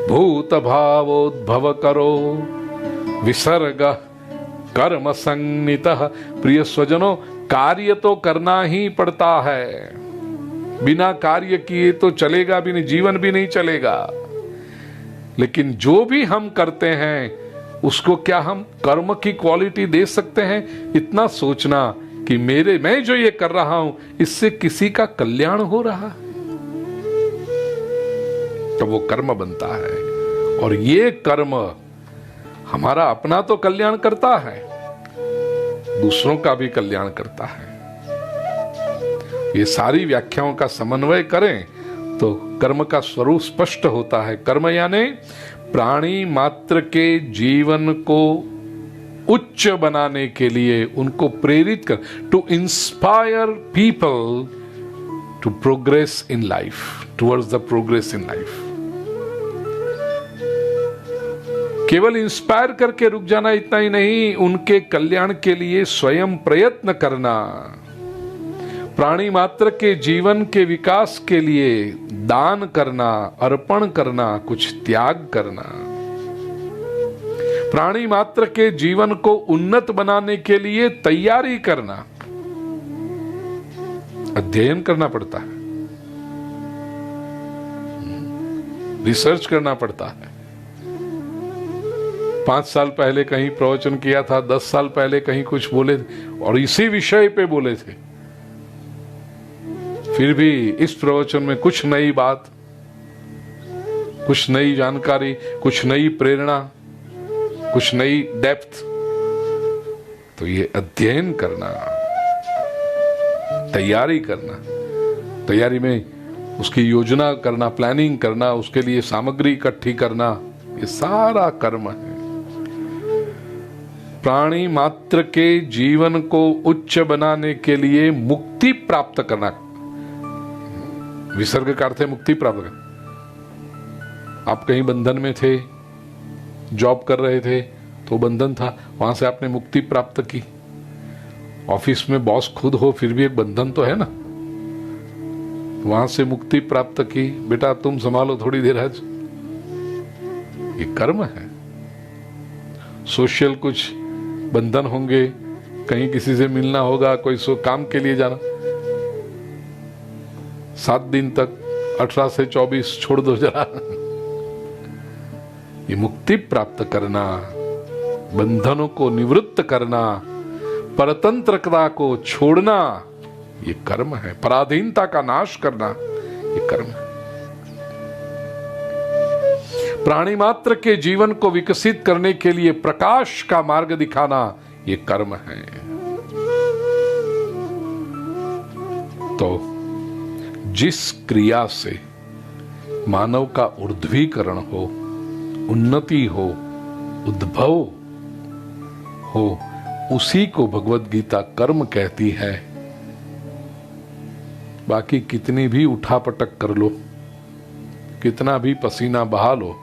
भूत भावोद्भव करो विसर्ग कर्म संनितः। प्रिय स्वजनों, कार्य तो करना ही पड़ता है, बिना कार्य किए तो चलेगा भी नहीं, जीवन भी नहीं चलेगा। लेकिन जो भी हम करते हैं उसको क्या हम कर्म की क्वालिटी दे सकते हैं? इतना सोचना कि मैं जो ये कर रहा हूं इससे किसी का कल्याण हो रहा है, तो वो कर्म बनता है। और ये कर्म हमारा अपना तो कल्याण करता है, दूसरों का भी कल्याण करता है। ये सारी व्याख्याओं का समन्वय करें तो कर्म का स्वरूप स्पष्ट होता है। कर्म यानी प्राणी मात्र के जीवन को उच्च बनाने के लिए उनको प्रेरित कर, to inspire people to progress in life, towards the progress in life. केवल इंस्पायर करके रुक जाना इतना ही नहीं, उनके कल्याण के लिए स्वयं प्रयत्न करना, प्राणी मात्र के जीवन के विकास के लिए दान करना, अर्पण करना, कुछ त्याग करना, प्राणी मात्र के जीवन को उन्नत बनाने के लिए तैयारी करना। अध्ययन करना पड़ता है, रिसर्च करना पड़ता है। 5 साल पहले कहीं प्रवचन किया था, 10 साल पहले कहीं कुछ बोले और इसी विषय पे बोले थे, फिर भी इस प्रवचन में कुछ नई बात, कुछ नई जानकारी, कुछ नई प्रेरणा, कुछ नई डेप्थ। तो ये अध्ययन करना, तैयारी करना, तैयारी में उसकी योजना करना, प्लानिंग करना, उसके लिए सामग्री इकट्ठी करना, ये सारा कर्म है। प्राणी मात्र के जीवन को उच्च बनाने के लिए मुक्ति प्राप्त करना, विसर्ग का अर्थ है मुक्ति प्राप्त करना। आप कहीं बंधन में थे, जॉब कर रहे थे तो बंधन था, वहां से आपने मुक्ति प्राप्त की। ऑफिस में बॉस खुद हो फिर भी एक बंधन तो है ना, वहां से मुक्ति प्राप्त की, बेटा तुम संभालो थोड़ी देर आज, ये कर्म है। सोशल कुछ बंधन होंगे, कहीं किसी से मिलना होगा, कोई काम के लिए जाना, 7 दिन तक 18 से 24 छोड़ दो जरा। ये मुक्ति प्राप्त करना, बंधनों को निवृत्त करना, परतंत्रता को छोड़ना, ये कर्म है। पराधीनता का नाश करना, ये कर्म है। प्राणी मात्र के जीवन को विकसित करने के लिए प्रकाश का मार्ग दिखाना, ये कर्म है। तो जिस क्रिया से मानव का ऊर्ध्वीकरण हो, उन्नति हो, उद्भव हो, उसी को भगवत गीता कर्म कहती है। बाकी कितनी भी उठापटक कर लो, कितना भी पसीना बहा लो,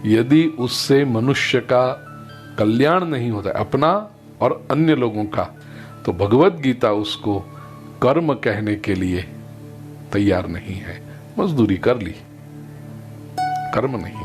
यदि उससे मनुष्य का कल्याण नहीं होता, अपना और अन्य लोगों का, तो भगवत गीता उसको कर्म कहने के लिए तैयार नहीं है। मजदूरी कर ली, कर्म नहीं।